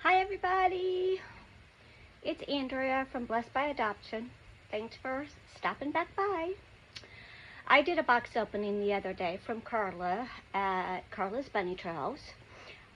Hi everybody, it's Andrea from Blessed by Adoption. Thanks for stopping back by. I did a box opening the other day from Carla at Carla's Bunny Trails,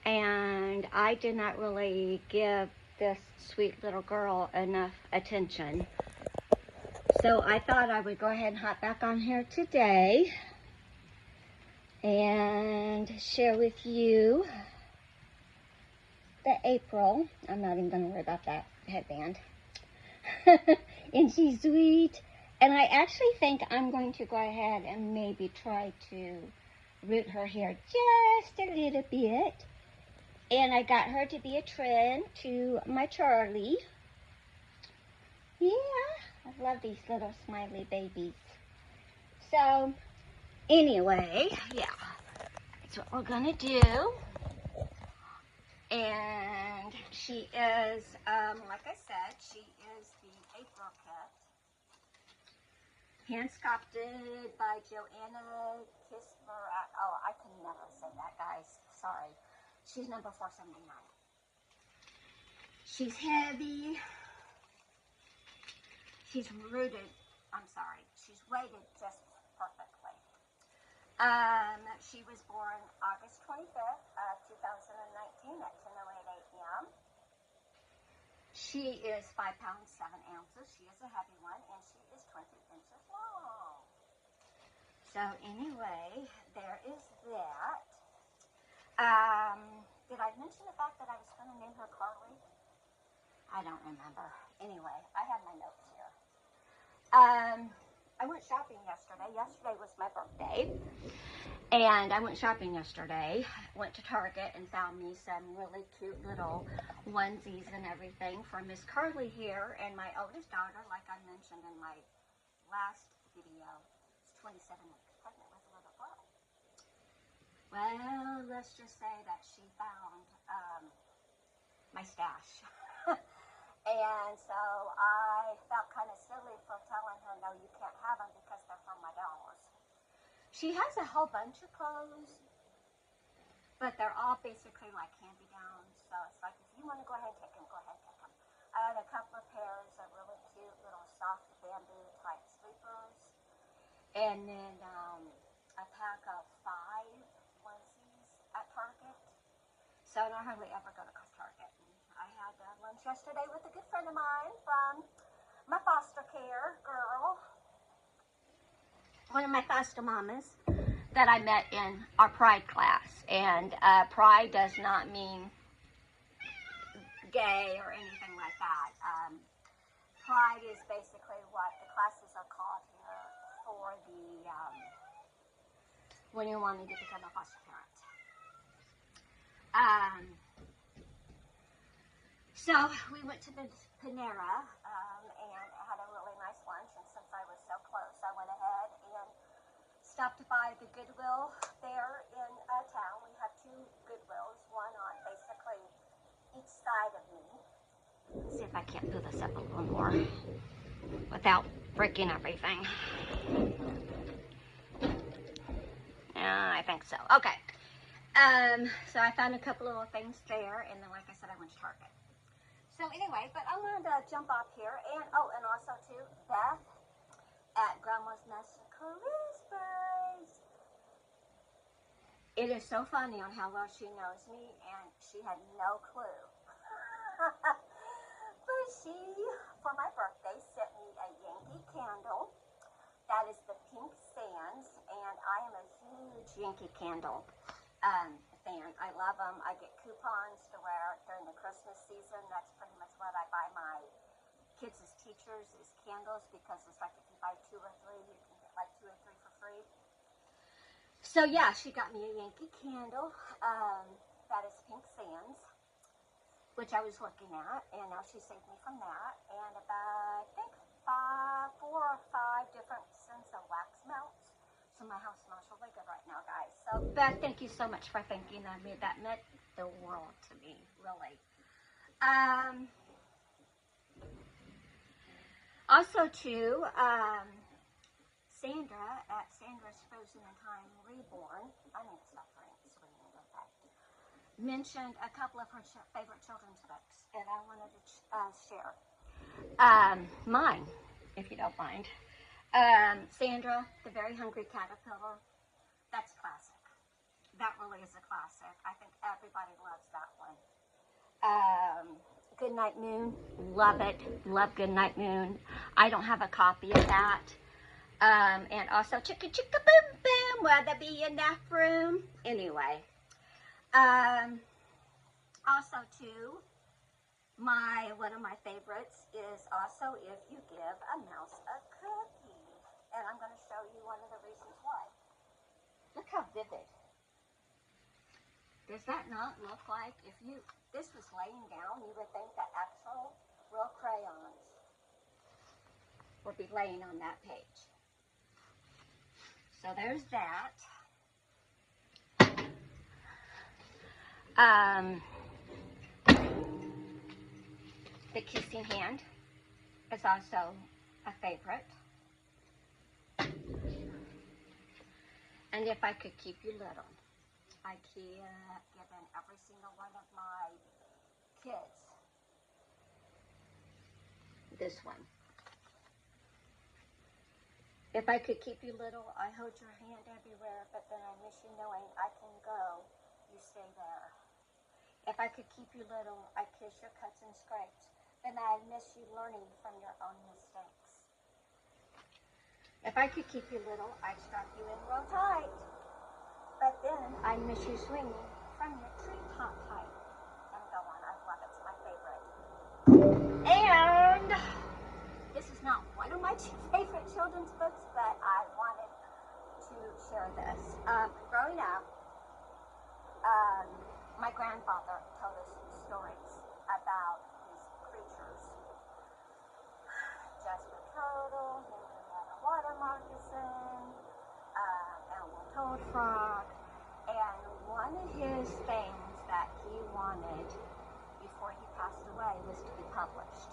and I did not really give this sweet little girl enough attention. So I thought I would go ahead and hop back on here today and share with you the April. I'm not even going to worry about that headband. And she's sweet. And I actually think I'm going to go ahead and maybe try to root her hair just a little bit. And I got her to be a trend to my Charlie. Yeah, I love these little smiley babies. So, anyway, yeah, that's what we're going to do. And she is, like I said, she is the April kit. Hand sculpted by Joanna Kismer. Oh, I can never say that, guys. Sorry. She's number 479. She's heavy. She's rooted. I'm sorry. She's weighted just perfectly. She was born August 25th, 2019 at 10:08 a.m. She is 5 pounds 7 ounces. She is a heavy one, and she is 20 inches long. So anyway, there is that. Did I mention the fact that I was going to name her Carly? I don't remember. Anyway, I have my notes here. I went shopping yesterday. Yesterday was my birthday. And I went shopping yesterday. Went to Target and found me some really cute little onesies and everything for Miss Carly here. And my oldest daughter, like I mentioned in my last video, is 27 weeks pregnant with a little girl. Well, let's just say that she found my stash. And so I felt kind of silly for telling her, no, you can't have them because they're from my dolls. She has a whole bunch of clothes, but they're all basically like hand-me-downs. So it's like, if you want to go ahead and take them, go ahead and take them. I had a couple of pairs of really cute little soft bamboo type sleepers. And then a pack of 5 onesies at Target. So I don't hardly ever go to Target. I had lunch yesterday with a good friend of mine from my foster care girl. One of my foster mamas that I met in our Pride class. And Pride does not mean gay or anything like that. Pride is basically what the classes are called here for the when you're wanting to become a foster parent. So we went to Panera and had a really nice lunch. And since I was so close, I went ahead and stopped by the Goodwill there in town. We have 2 Goodwills, one on basically each side of me. Let's see if I can't do this up a little more without breaking everything. I think so. Okay. So I found a couple little things there, and then, like I said, I went to Target. So anyway, but I wanted to jump off here, and also too, Beth at Grandma's Mexico Whispers. It is so funny on how well she knows me, and she had no clue. But she, for my birthday, sent me a Yankee candle. That is the Pink Sands, and I am a huge Yankee Candle fan. I love them. I get coupons to wear during the Christmas season. That's pretty much what I buy my kids as teachers is candles, because it's like if you buy 2 or 3, you can get like 2 or 3 for free. So yeah, she got me a Yankee Candle. That is Pink Sands, which I was looking at, and now she saved me from that. And about, I think, 4 or 5 different scents of wax melts. So my house smells really good right now, guys. So Beth, thank you so much for thinking of me. That meant the world to me, really. Also, too, Sandra at Sandra's Frozen in Time Reborn. I need to stop swinging with that. mentioned a couple of her favorite children's books, and I wanted to share mine, if you don't mind. Sandra, the Very Hungry Caterpillar. That's classic. That really is a classic. I think everybody loves that one. Goodnight Moon, love it. Love Goodnight Moon. I don't have a copy of that. And also Chicka Chicka Boom Boom, will there be enough room? Anyway. Also too, one of my favorites is also If You Give a Mouse a Cookie. And I'm going to show you one of the reasons why. Look how vivid. Does that not look like this was laying down, you would think that actual real crayons would be laying on that page. So there's that. The Kissing Hand is also a favorite. And If I Could Keep You Little. I keep giving every single one of my kids this one. If I could keep you little, I hold your hand everywhere, but then I miss you knowing I can go, you stay there. If I could keep you little, I kiss your cuts and scrapes, then I miss you learning from your own mistakes. If I could keep you little, I'd strap you in real tight. But then I miss you swinging from your treetop height. And go on, I love it. It's my favorite. And this is not one of my favorite children's books, but I wanted to share this. Growing up, my grandfather told us stories about these creatures. Jasper Turtle, Henrietta Water Moccasin, Elmo Toad Frog, and one of his things that he wanted before he passed away was to be published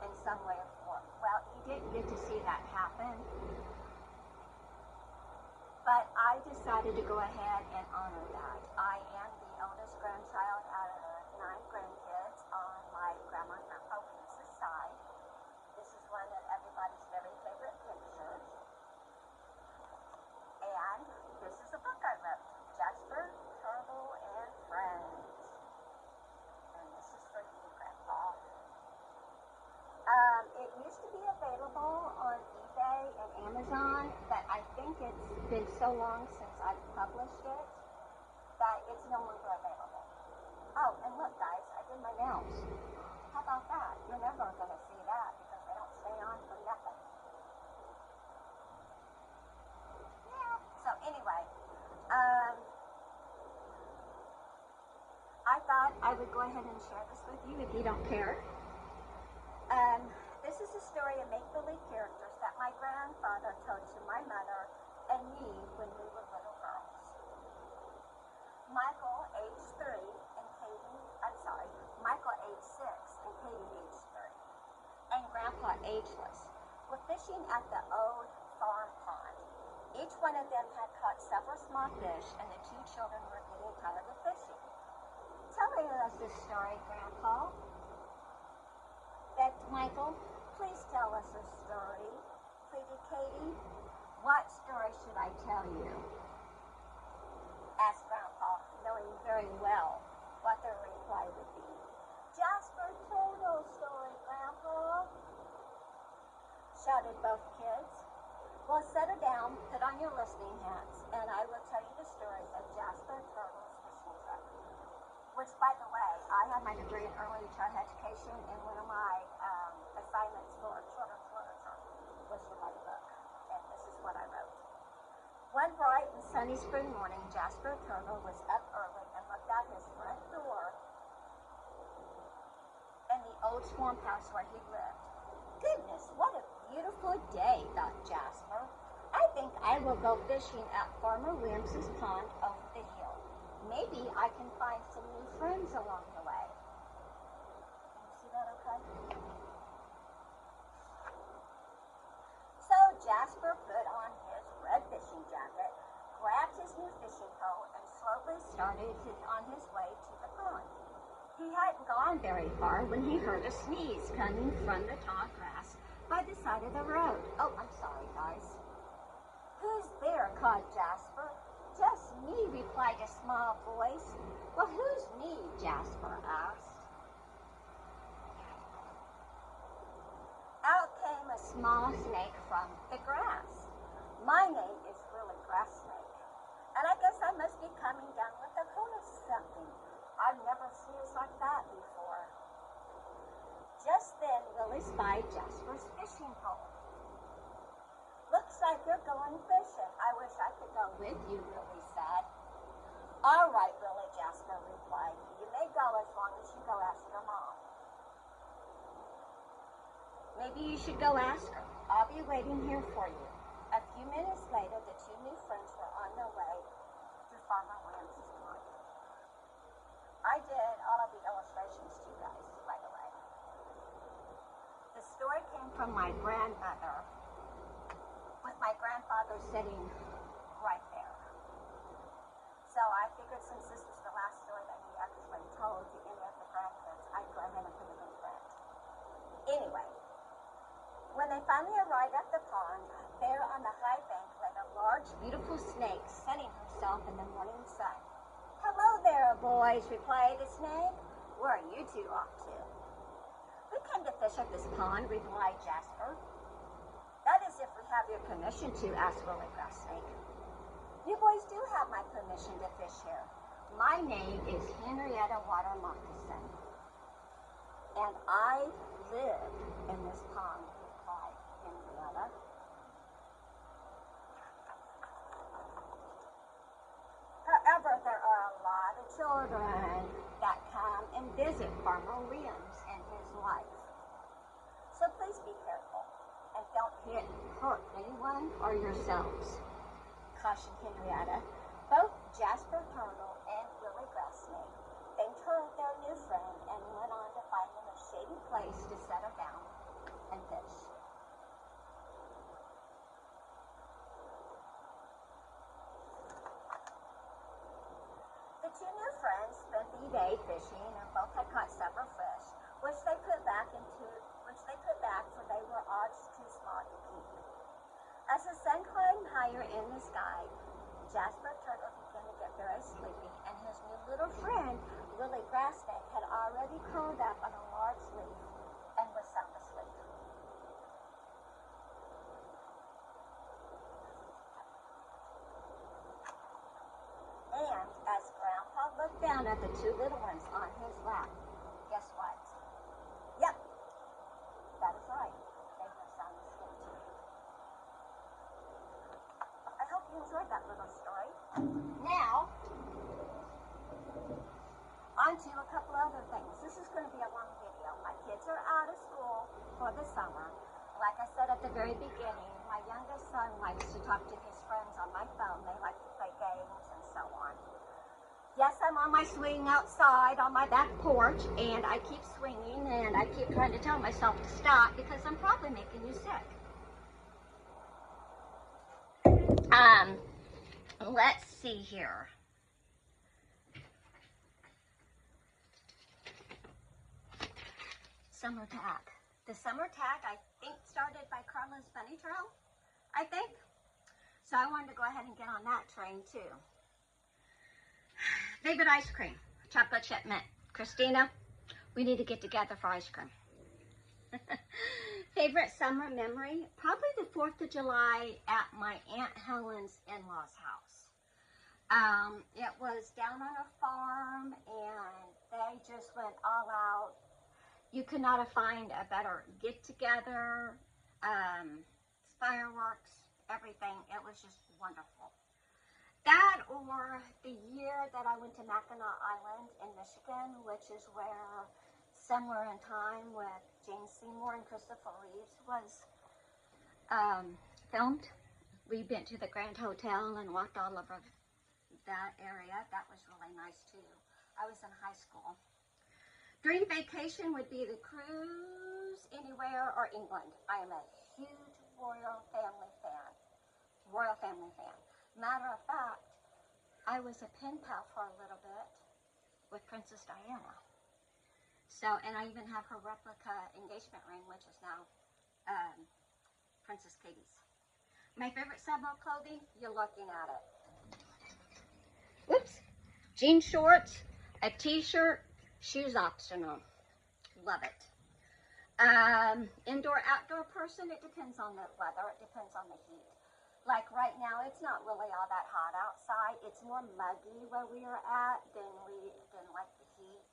in some way or form. Well, he didn't get to see that happen, but I decided to go ahead and honor that. I am the eldest grandchild out of the 9 grandkids on my grandma and grandpa Williams' side. This is one of everybody's very favorite pictures. And this is a book I wrote, Jasper, Turtle, and Friends. And this is for you, Grandpa. It used to be available on eBay and Amazon, but I think it's been so long since I've published it that it's no longer available. Oh, and look, guys, I did my nails. How about that? You're never going to see that because they don't stay on for nothing. So anyway, I thought I would go ahead and share this with you if you don't care. This is a story of make-believe characters that my grandfather told to my mother and me when we were little girls. Michael, age 3, and Michael, age 6, and Katie, age 3, and Grandpa, ageless, were fishing at the old farm pond. Each one of them had caught several small fish, and the 2 children were getting tired of fishing. Tell us this story, Grandpa, begged Michael. Please tell us a story, pleaded Katie. What story should I tell you? Asked Grandpa, knowing very well what the reply would be. Jasper Turtle story, Grandpa, shouted both kids. Well, settle down, put on your listening hats, and I will tell you the story of Jasper Turtle's fishing trip. Which, by the way, I have my degree in early childhood education, and one of my assignments for children's literature was to write a book. And this is what I wrote. One bright and sunny spring morning, Jasper Turtle was up early and looked out his front door in the old swamp house where he lived. Goodness, what a beautiful day, thought Jasper. I think I will go fishing at Farmer Williams' pond over the hill. Maybe I can find some new friends along the way. Can you see that okay? So Jasper put on his red fishing jacket, grabbed his new fishing pole, and slowly started on his way to the hadn't gone very far when he heard a sneeze coming from the tall grass by the side of the road. Oh, I'm sorry, guys. Who's there? Called Jasper. Just me, replied a small voice. Well, who's me? Jasper asked. Out came a small snake from the grass. My name is Willie Grass Snake, and I guess I must be coming down with a cold or something. I've never sneezed like that before. Just then, Willie spied Jasper's fishing pole. Looks like you're going fishing. I wish I could go with you, Willie said. All right, Willie, Jasper replied. You may go as long as you go ask your mom. Maybe you should go ask her. I'll be waiting here for you. A few minutes later, the two new friends were on their way to Farmer Williams' pond. I did all of the illustrations to you guys, by the way. The story came from my grandmother, with my grandfather sitting right there. So I figured since this was the last story that he actually told to any of the grandkids, I'd go ahead and put it in print. Anyway, when they finally arrived at the pond, there on the high bank lay a large, beautiful snake sunning herself in the morning sun. Hello there, boys, replied the snake. Where are you two off to? We came to fish at this pond, replied Jasper. That is if we have your permission to, asked Willie Grass Snake. You boys do have my permission to fish here. My name is Henrietta Water Moccasin, and I live in this pond, replied Henrietta. However, there are a lot of children that come and visit Farmer Williams and his wife. So please be careful and don't hurt anyone or yourselves, cautioned Henrietta. Both Jasper Turtle and Willie Grass Snake thanked their new friend and went on to find them a shady place to settle down and fish. The two new friends spent the day fishing and both had caught several fish, which they put back for they were all too small to keep. As the sun climbed higher in the sky, Jasper Turtle began to get very sleepy, and his new little friend, Willie Grass Snake, had already curled up on a large leaf and was sound asleep. And as Grandpa looked down at the two little ones on his lap, guess what? Yep, that is right. They were sound asleep too. I hope you enjoyed that little story. Now, on to a couple other things. This is going to be a long video. My kids are out of school for the summer. Like I said at the very beginning, my youngest son likes to talk to his friends on my phone. They like to play games and so on. Yes, I'm on my swing outside on my back porch, and I keep swinging, and I keep trying to tell myself to stop because I'm probably making you sick. Let's see here. Summer tag. The summer tag, I think, started by Carla's Bunny Trail, I think. So I wanted to go ahead and get on that train, too. Favorite ice cream, chocolate chip mint. Christina, we need to get together for ice cream. Favorite summer memory, probably the 4th of July at my Aunt Helen's in-laws house. It was down on a farm, and they just went all out. You could not have found a better get-together, fireworks, everything. It was just wonderful. That or the year that I went to Mackinac Island in Michigan, which is where Somewhere in Time with James Seymour and Christopher Reeves was filmed. We went to the Grand Hotel and walked all over that area. That was really nice too. I was in high school. Dream vacation would be the cruise anywhere or England. I am a huge royal family fan. Royal family fan. Matter of fact, I was a pen pal for a little bit with Princess Diana. So, and I even have her replica engagement ring, which is now Princess Katie's. My favorite summer clothing, you're looking at it. Whoops. Jean shorts, a t-shirt, shoes optional. Love it. Indoor, outdoor person, it depends on the weather. It depends on the heat. Like right now, it's not really all that hot outside. It's more muggy where we are at than like the heat.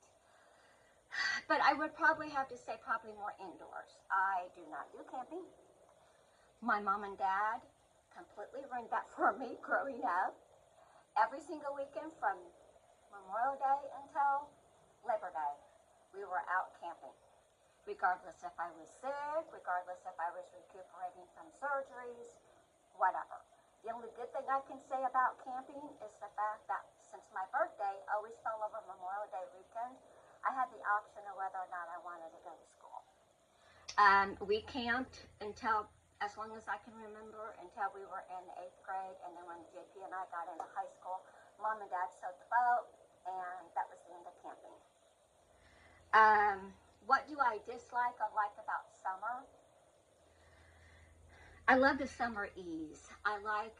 But I would probably have to say probably more indoors. I do not do camping. My mom and dad completely ruined that for me growing up. Every single weekend from Memorial Day until Labor Day, we were out camping. Regardless if I was sick, regardless if I was recuperating from surgeries, whatever. The only good thing I can say about camping is the fact that since my birthday always fell over Memorial Day weekend, I had the option of whether or not I wanted to go to school. We camped until, as long as I can remember, until we were in 8th grade, and then when JP and I got into high school, Mom and Dad sewed the boat, and that was the end of camping. What do I dislike or like about summer? I love the summer ease. I like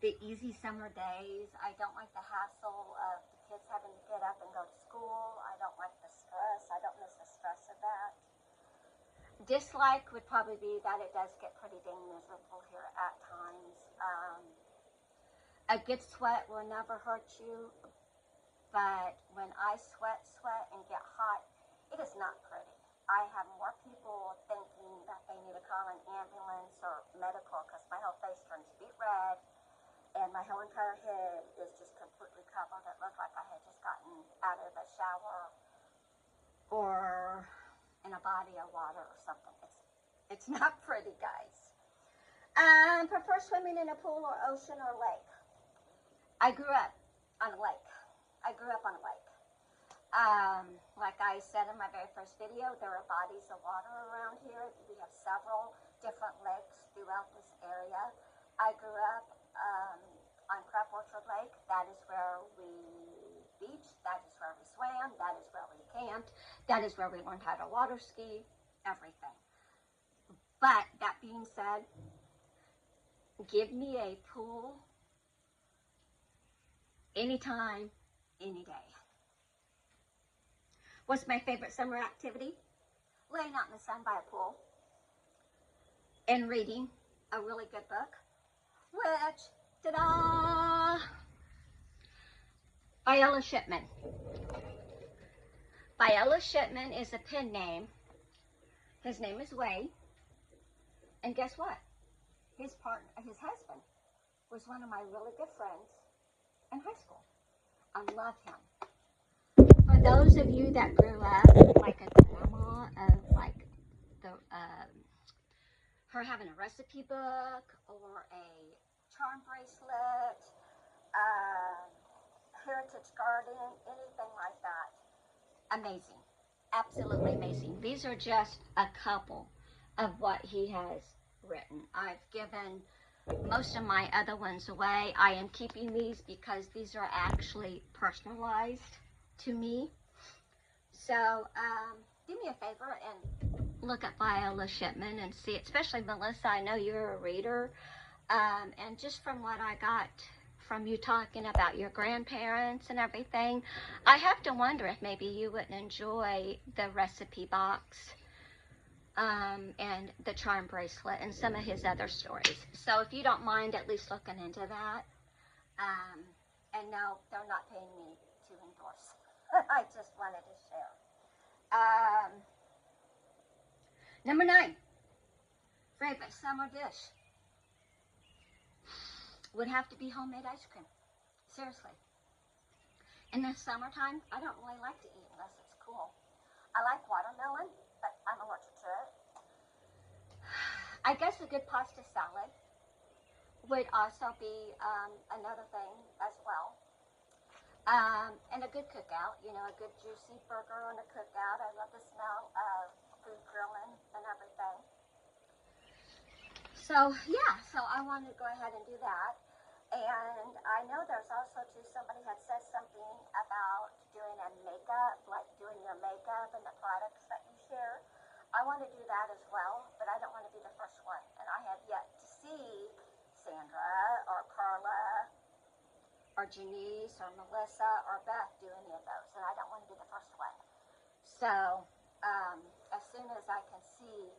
the easy summer days. I don't like the hassle of the kids having to get up and go to school. I don't like the stress. I don't miss the stress of that. Dislike would probably be that it does get pretty dang miserable here at times. A good sweat will never hurt you. But when I sweat and get hot, it is not pretty. I have more people thinking that they need to call an ambulance or medical because my whole face turns beet red and my whole entire head is just completely covered. It looked like I had just gotten out of a shower or in a body of water or something. It's not pretty, guys. Prefer swimming in a pool or ocean or lake. I grew up on a lake. Like I said in my very first video, there are bodies of water around here. We have several different lakes throughout this area. I grew up on Crab Orchard Lake. That is where we beached. That is where we swam. That is where we camped. That is where we learned how to water ski, everything. But that being said, give me a pool anytime, any day. What's my favorite summer activity? Laying out in the sun by a pool and reading a really good book, which, ta-da, Viola Shipman. Viola Shipman is a pen name. His name is Wade. And guess what? His husband, was one of my really good friends in high school. I love him. For those of you that grew up like a grandma of like her having a recipe book or a charm bracelet, heritage garden, anything like that, amazing, absolutely amazing. These are just a couple of what he has written. I've given most of my other ones away. I am keeping these because these are actually personalized to me. So do me a favor and look at Viola Shipman and see, especially Melissa, I know you're a reader, and just from what I got from you talking about your grandparents and everything, I have to wonder if maybe you wouldn't enjoy the recipe box and the charm bracelet and some of his other stories. So if you don't mind at least looking into that, and no, they're not paying me to endorse. I just wanted to share. Number 9, favorite summer dish would have to be homemade ice cream. Seriously. In the summertime, I don't really like to eat unless it's cool. I like watermelon, but I'm allergic to it. I guess a good pasta salad would also be another thing as well. And a good cookout, you know, a good juicy burger on a cookout. I love the smell of food grilling and everything. So, yeah, so I wanted to go ahead and do that. And I know there's also, too, somebody had said something about doing a makeup, like doing your makeup and the products that you share. I want to do that as well, but I don't want to be the first one. And I have yet to see Sandra or Carla or Janice or Melissa or Beth do any of those, and I don't want to be the first one. So as soon as I can see